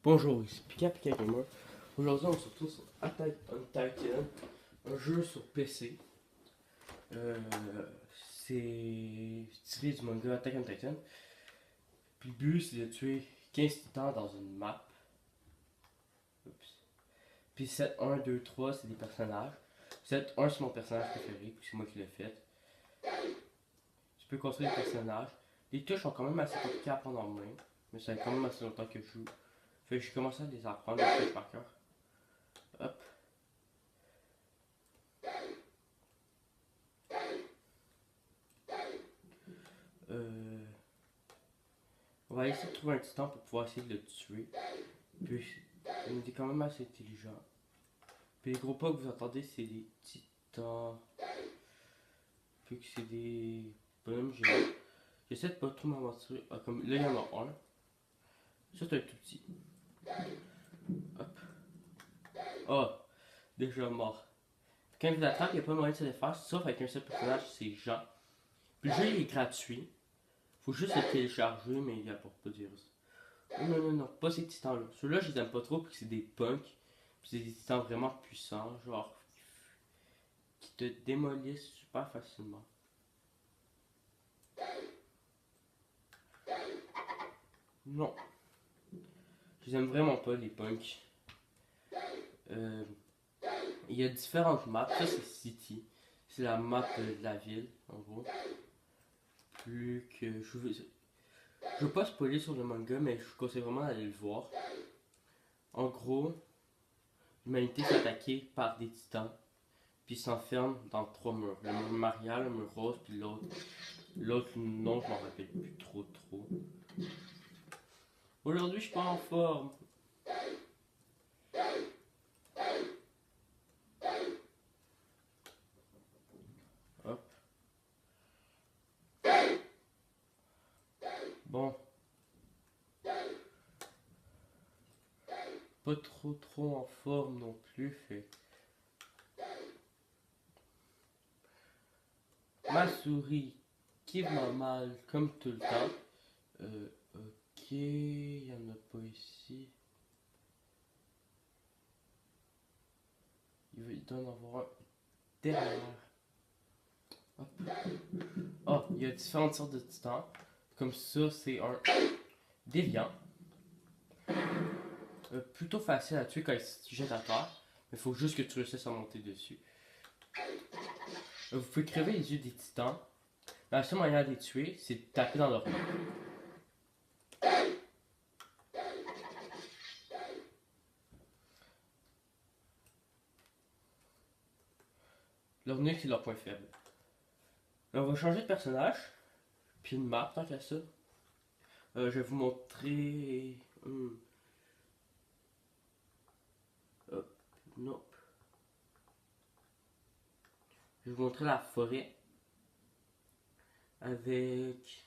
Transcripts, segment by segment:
Bonjour, ici Pika Pika Gamer. Aujourd'hui, on se retrouve sur Attack on Titan, un jeu sur PC. Euh, c'est tiré du manga Attack on Titan. Puis le but, c'est de tuer 15 titans dans une map. Oups. Puis 7, 1, 2, 3, c'est des personnages. 7, 1, c'est mon personnage préféré, puis c'est moi qui l'ai fait. Tu peux construire des personnages. Les touches sont quand même assez compliquées à prendre en main, mais ça fait quand même assez longtemps que je joue. Fait que j'ai commencé à les apprendre, les touches par cœur. Hop. Euh, on va essayer de trouver un titan pour pouvoir essayer de le tuer. Puis, il est quand même assez intelligent. Puis les gros pas que vous entendez, c'est des titans. Puis que c'est des bonhommes géants. J'essaie de pas trop m'aventurer. Ah, comme là, il y en a un. Ça, c'est un tout petit. Hop. Ah, déjà mort. Quand il vous attrape, il n'y a pas moyen de se défaire, sauf avec un seul personnage, c'est Jean. Puis le jeu il est gratuit. Faut juste le télécharger, mais il apporte pas de virus. Oh, non, non, non, pas ces titans-là. Ceux-là, je les aime pas trop parce que c'est des punks. Puis c'est des titans vraiment puissants, genre, qui te démolissent super facilement. Non, je les aime vraiment pas, les punks. Euh, il y a différentes maps. Ça, c'est City. C'est la map de la ville, en gros. Plus que. Je veux pas spoiler sur le manga, mais je vous conseille vraiment d'aller le voir. En gros, l'humanité s'est attaquée par des titans, puis s'enferme dans trois murs. Le mur Maria, le mur rose, puis l'autre. L'autre, non, je m'en rappelle plus trop. Aujourd'hui, je suis pas en forme. Hop. Bon, pas trop en forme non plus. Fait. Ma souris qui va mal comme tout le temps. Ok, il y en a pas ici. Il doit en avoir un derrière. Hop. Oh, il y a différentes sortes de titans. Comme ça, c'est un déviant. Plutôt facile à tuer quand il se jette à terre. Mais il faut juste que tu réussisses à monter dessus. Vous pouvez crever les yeux des titans. La seule manière de les tuer, c'est de taper dans leur nuque. Leur nuque, c'est leur point faible. Là, on va changer de personnage. Puis une map, tant qu'à ça. Je vais vous montrer. Hop, nope. Je vais vous montrer la forêt. Avec.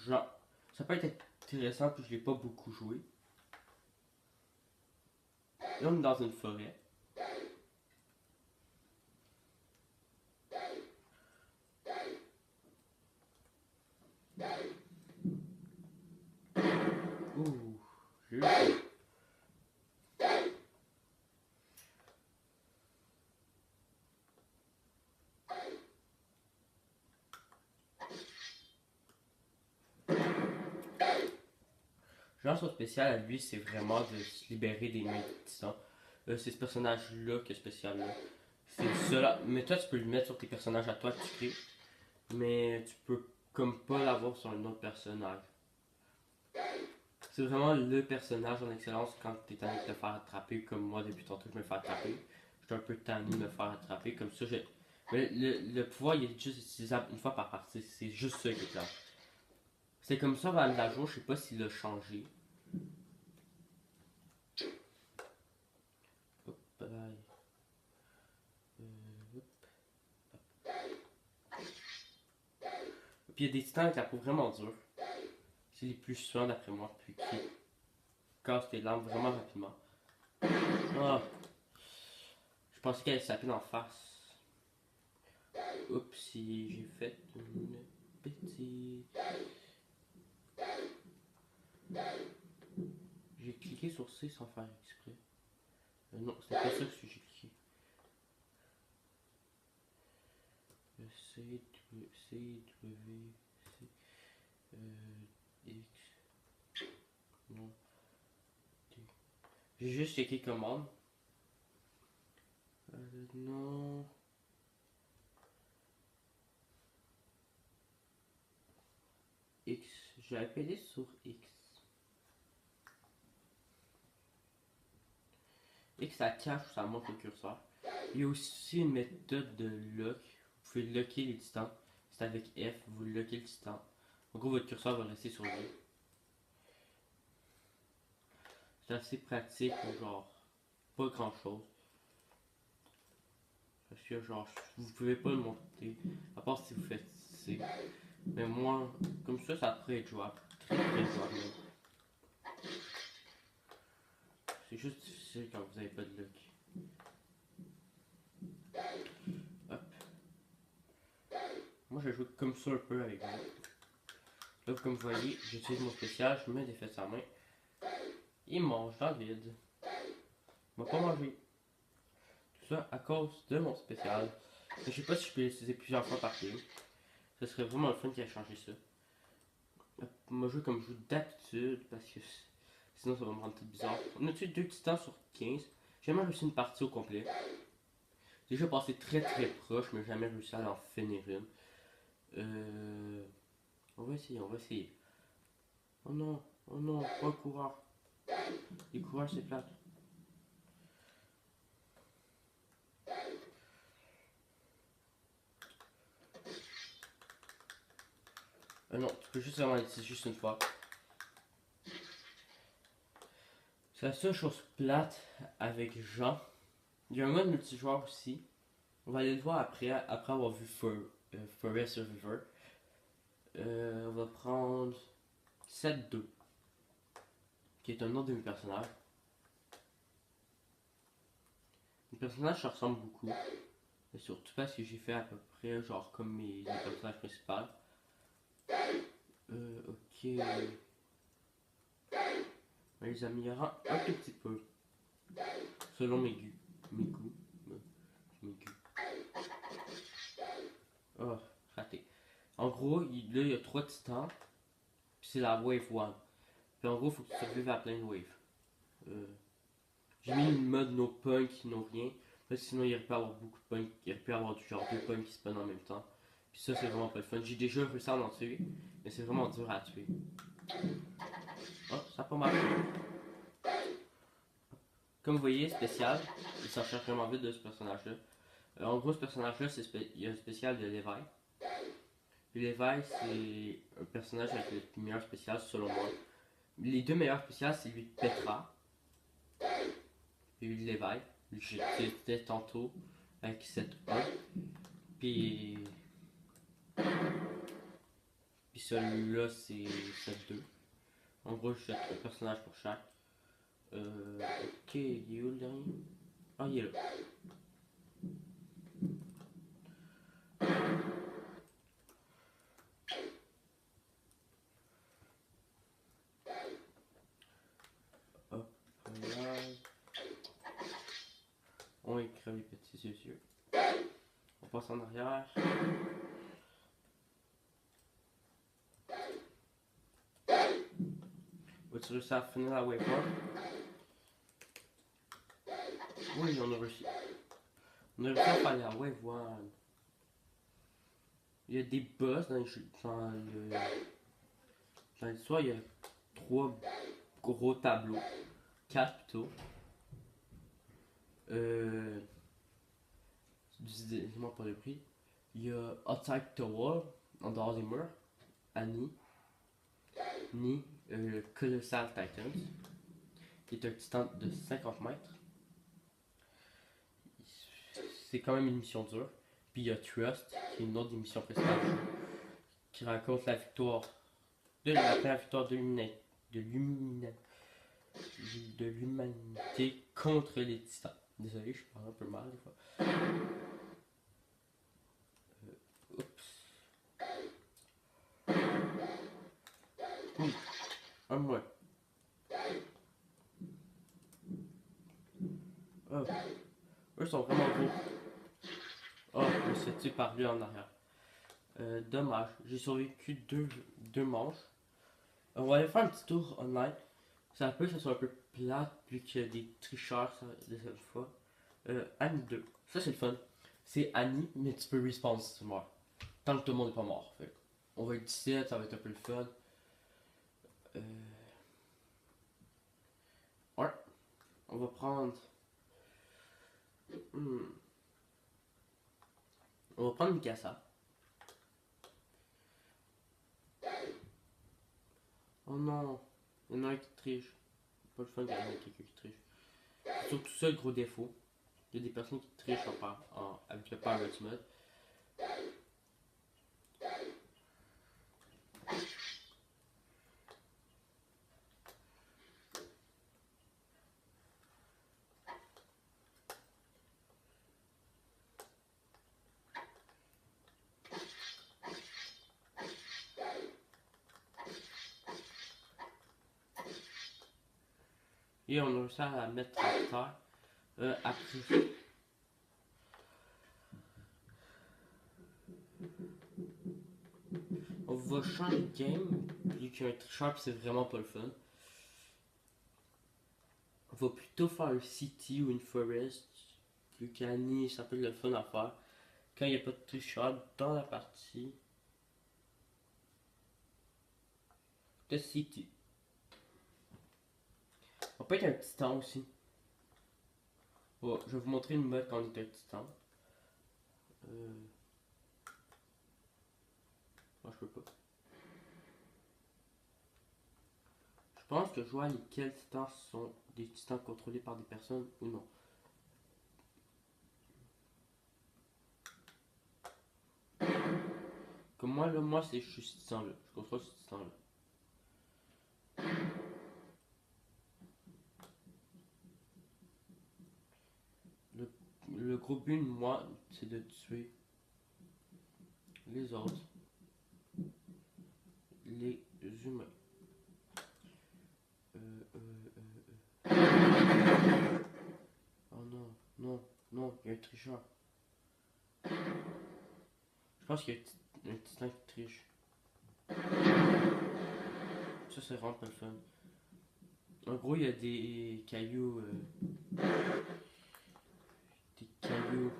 Jean. Ça peut être intéressant, puis je l'ai pas beaucoup joué. Là, on est dans une forêt. Ouh, j'ai eu peur. Genre, son spécial à lui, c'est vraiment de se libérer des mains des titans. C'est ce personnage-là qui est spécial là. C'est le seul. Mais toi, tu peux le mettre sur tes personnages à toi que tu crées. Mais tu peux comme pas l'avoir sur un autre personnage. C'est vraiment le personnage en excellence quand tu es tanné de te faire attraper, comme moi depuis tantôt je me fais attraper. J'étais un peu tanné de me faire attraper, comme ça j'ai. Mais le pouvoir il est juste utilisable une fois par partie, c'est juste ça qui est clair. C'est comme ça avant la jour, je sais pas s'il a changé. Hop, bye. Hop. Puis il y a des titans avec la peau vraiment dure. C'est les plus souvent d'après moi, puis qui cassent tes lampes vraiment rapidement. Ah, je pensais qu'elle allait s'appeler en face. Oups, si j'ai fait une bêtise. C sans faire exprès. Non, c'est pas ça que j'ai cliqué. C, W, C, X. Non. D. J'ai juste checké commande. Non. X. J'ai appelé sur X. X, ça cache ou ça monte le curseur. Il y a aussi une méthode de lock. Vous pouvez locker les distants. C'est avec F, vous lockez le distant. En gros, votre curseur va rester sur lui. C'est assez pratique pour genre pas grand chose. Parce que genre, vous pouvez pas le monter. À part si vous faites C. Mais moi, comme ça pourrait être jouable. Très jouable. C'est juste difficile quand vous n'avez pas de lock. Hop. Moi, je joue comme ça un peu avec vous. Là, comme vous voyez, j'utilise mon spécial, je mets des fesses à main. Il mange dans le vide. Il va pas manger. Tout ça à cause de mon spécial. Je sais pas si je peux l'utiliser plusieurs fois par game. Ce serait vraiment le fun qui a changé ça. Moi, je joue comme je joue d'habitude parce que sinon ça va me rendre tout bizarre. On a tué 2 titans sur 15. J'ai jamais réussi une partie au complet. J'ai déjà passé très proche, mais jamais réussi à en finir une. On va essayer. Oh non, pas le coureur. Les coureurs c'est plate. Non, tu peux juste vraiment l'utiliser juste une fois. C'est la seule chose plate avec Jean. Il y a un mode multijoueur aussi. On va aller le voir après avoir vu Forest Survivor. On va prendre 7-2, qui est un nom de mes personnages. Mes personnages se ressemblent beaucoup. Et surtout parce que j'ai fait à peu près genre comme mes personnages principaux. Ok. On les améliorant un tout petit peu. Selon mes goûts. Mes goûts. Oh, raté. En gros, là, il y a 3 titans. Puis c'est la wave 1. Puis en gros, il faut que tu survives à plein de waves. J'ai mis une mode no punk, no rien. Parce que sinon, il aurait pu avoir beaucoup de punk. Il aurait pu avoir du genre 2 punks qui se spawnent en même temps. Puis ça, c'est vraiment pas le fun. J'ai déjà réussi à en tuer. Mais c'est vraiment dur à tuer. Oh, ça a pas marché. Comme vous voyez, spécial. Il s'en cherche vraiment vite de ce personnage-là. En gros, ce personnage-là, il y a un spécial de Levi. Levi, c'est un personnage avec le meilleur spécial selon moi. Les deux meilleurs spéciales, c'est lui de Petra et lui de Levi. J'étais tantôt avec 7-1. Puis celui-là, c'est 7-2. En gros, je jette un personnage pour chaque. Ok, il est où le dernier? Ah, il est là. Hop là. On écrase les petits yeux. On passe en arrière. Vas-tu réussir à finir la wave 1? Oui, on a réussi. On a réussi à faire la wave 1. Il y a des boss dans l'histoire, il y a 3 gros tableaux. 4 plutôt. Dis-moi pas le prix. Il y a Attack Tower, en dehors des murs. Annie. Ni le Colossal Titans, qui est un titan de 50 mètres. C'est quand même une mission dure. Puis il y a Trust, qui est une autre des missions principales, qui raconte la victoire la première victoire de l'humanité contre les titans. Désolé, je parle un peu mal des fois. Oups. Un moins. creepers sont vraiment gros. Oh, je me suis tué par lui en arrière. Dommage, j'ai survécu deux manches. On va aller faire un petit tour online. Ça peut que ça soit un peu plate vu qu'il y a des tricheurs de cette fois. Annie 2. Ça c'est le fun. C'est Annie, mais tu peux respawn si tu meurs. Tant que tout le monde n'est pas mort. Fait. On va être 17, ça va être un peu le fun. Euh... Ouais. On va prendre. On va prendre Mikasa. Oh non. Il y en a un qui triche. Pas le fun d'avoir quelqu'un qui triche. C'est surtout ça le gros défaut. Il y a des personnes qui trichent avec le Pirate Mode. Et on a réussi à la mettre à terre. Après, on va changer de game. Vu qu'il y a un tricheur, c'est vraiment pas le fun. On va plutôt faire un city ou une forest. Vu qu'Annie, ça peut être le fun à faire. Quand il n'y a pas de tricheur dans la partie. De city. On peut être un titan aussi. Bon, je vais vous montrer une mode quand on est un titan. Moi, je peux pas. Je pense que je vois lesquels titans sont des titans contrôlés par des personnes ou non. Comme moi, là, je suis ce titan-là. Je contrôle ce titan-là. Le gros but de moi, c'est de tuer les autres, les humains. Oh non, non, non, il y a un tricheur. Je pense qu'il y a un titan qui triche. Ça, c'est vraiment pas le fun. En gros, il y a des cailloux. Des cailloux.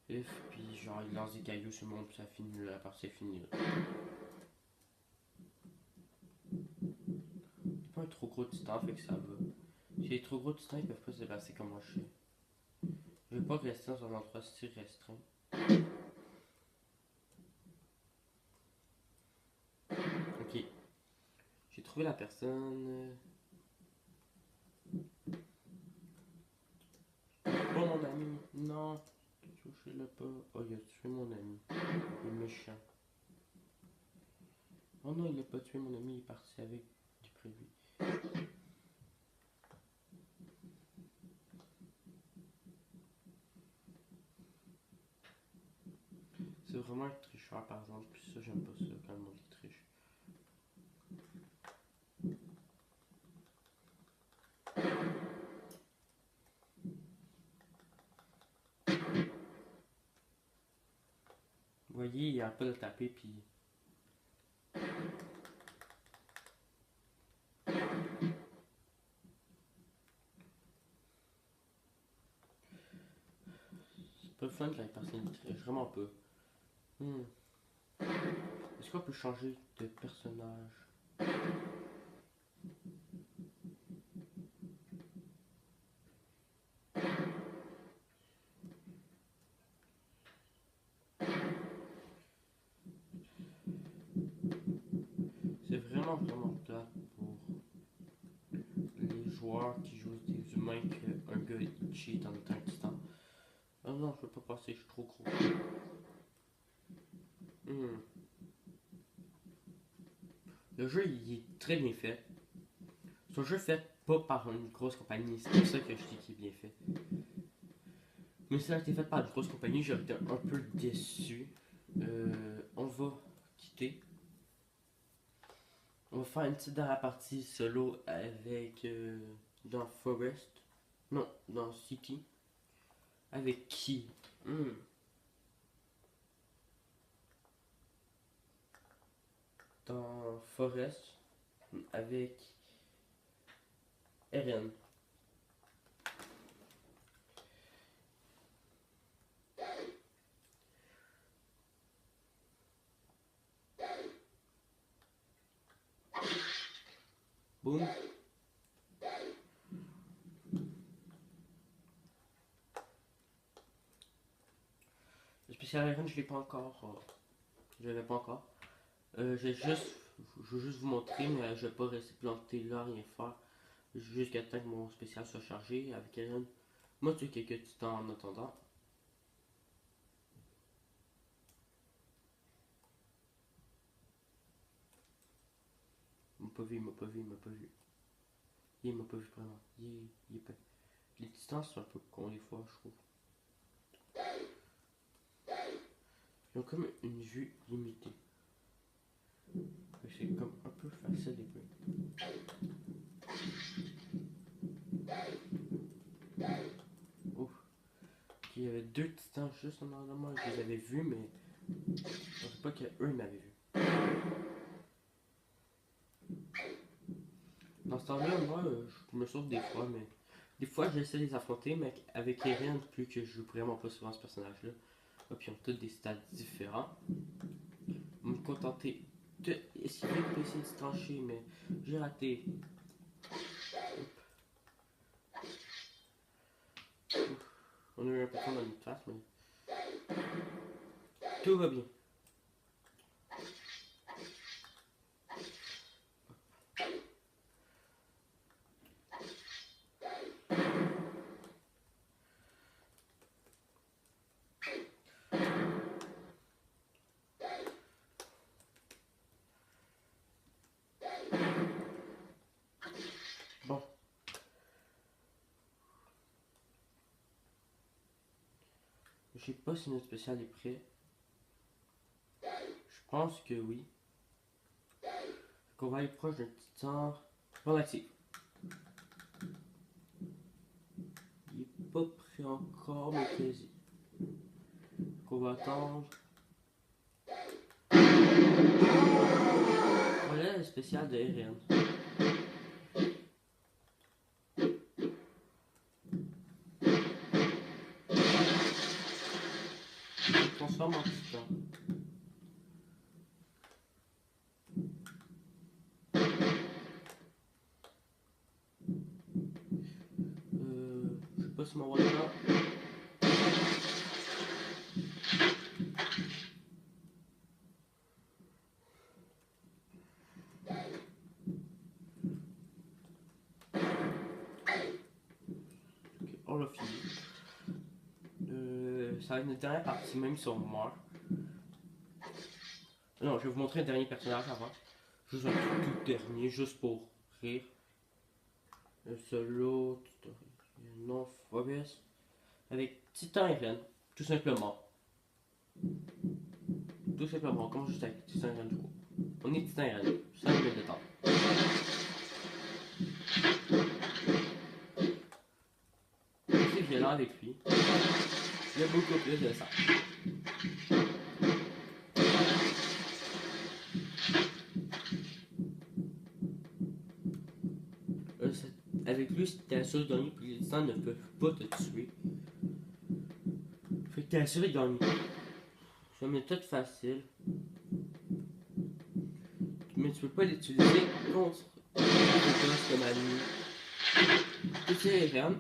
Puis genre, il lance des cailloux sur le monde, puis ça finit, la partie est finie. Là. C'est pas un trop gros titan, fait que ça va. Si les trop gros titans, ils peuvent pas se déplacer comme moi je sais. Je veux pas rester dans un endroit si restreint. Ok. J'ai trouvé la personne. Oh mon ami, non. Touchez-le pas. Oh, il a tué mon ami. Il est méchant. Oh non, il a pas tué mon ami, il est parti avec du prévu. C'est vraiment un tricheur par exemple, puis ça j'aime pas ça quand le monde triche. Vous voyez, il arrête pas de taper puis. C'est pas le fun que la personne triche, vraiment pas. Est-ce qu'on peut changer de personnage? C'est vraiment plat pour les joueurs qui jouent des humains qu'un gars il cheat en étant un titan. Oh non, je peux pas passer, je suis trop gros. Le jeu il est très bien fait. C'est un jeu fait pas par une grosse compagnie, c'est pour ça que je dis qu'il est bien fait. Mais si ça a été fait par une grosse compagnie, j'aurais été un peu déçu. On va quitter. On va faire une petite dernière partie solo avec dans Forest. Non, dans City. Avec qui? Dans Forest. Avec Eren. Boum. Le spécial Eren, je l'ai pas encore. Je l'ai pas encore. Je vais juste vous montrer, mais je vais pas rester planté là, rien faire. Jusqu'à temps que mon spécial soit chargé avec Eren. Moi, tu as quelques petits temps en attendant. Il m'a pas vu, il m'a pas vu, il m'a pas vu. Il m'a pas vu vraiment. Il est pas. Les distances sont un peu con des fois, je trouve. Ils ont comme une vue limitée. C'est comme un peu facile des fois. Ouf. Il y avait deux titans juste en arrière de moi. Je les avais vus, mais je pensais pas qu'eux m'avaient vu. Dans ce temps-là, moi, je me sauve des fois, mais des fois, j'essaie de les affronter, mais avec Eren, plus que je joue vraiment pas souvent ce personnage-là, puis ils ont tous des stats différents. Je vais me contenter de essayer de se trancher, mais j'ai raté. Ouf. On a eu un peu de temps dans notre face, mais tout va bien. Bon. Je sais pas si notre spécial est prêt. Je pense que oui. Qu'on va aller proche d'un titan relatif. Il est pas prêt encore, mais quasi. Qu'on va attendre. Voilà le spécial de Eren. Il se transforme en titan. Je sais pas si mon voiture. Ok, on l'a fini. Ça va être notre dernière partie, même si on meurt. Non, je vais vous montrer un dernier personnage avant. Juste un tout dernier, juste pour rire. Un solo, non Forest. Avec Titan Eren, tout simplement. Tout simplement, comme juste avec Titan Eren du coup. On est Titan Eren, 5 minutes de temps. C'est violent avec lui. Il y a beaucoup plus de ça. Avec lui, t'es assuré de gagner, puis les titans ne peuvent pas te tuer. Fait que t'es assuré de gagner. C'est une méthode facile. Mais tu peux pas l'utiliser contre des boss comme Annie. Tu sais Eren,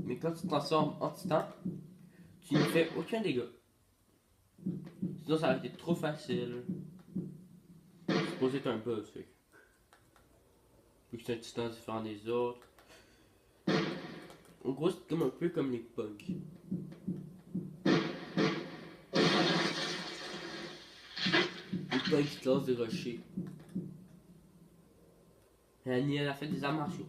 mais quand tu te transformes en titan, tu ne fais aucun dégât. Sinon ça aurait été trop facile. C'est supposé être un boss, fait. Vu que c'est un titan différent des autres. En gros, c'est comme un peu comme les bugs. Les bugs qui cassent des rochers. Annie, elle a fait des arts martiaux.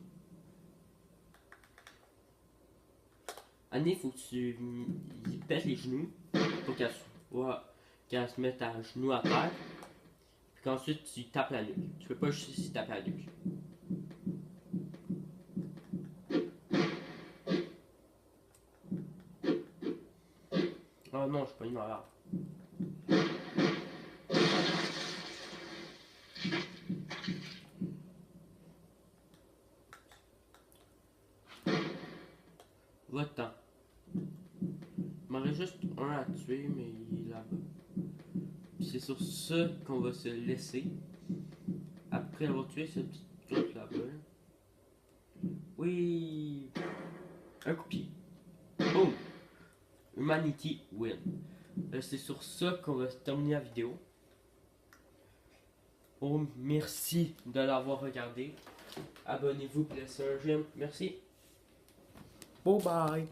Annie, il faut que tu lui pètes les genoux pour qu'elle se mette à genoux à terre. Puis qu'ensuite tu tapes la nuque. Tu peux pas juste taper la nuque. Ah non, je suis pas une malade. Va-t'en. Il m'en reste juste un à tuer, mais il est là-bas. Puis c'est sur ça qu'on va se laisser. Après avoir tué ce petit truc là-bas. Oui. Un coup de pied. Boom. Humanity win. C'est sur ça qu'on va terminer la vidéo. Oh, merci de l'avoir regardé. Abonnez-vous, laissez un j'aime. Merci. Bye bye.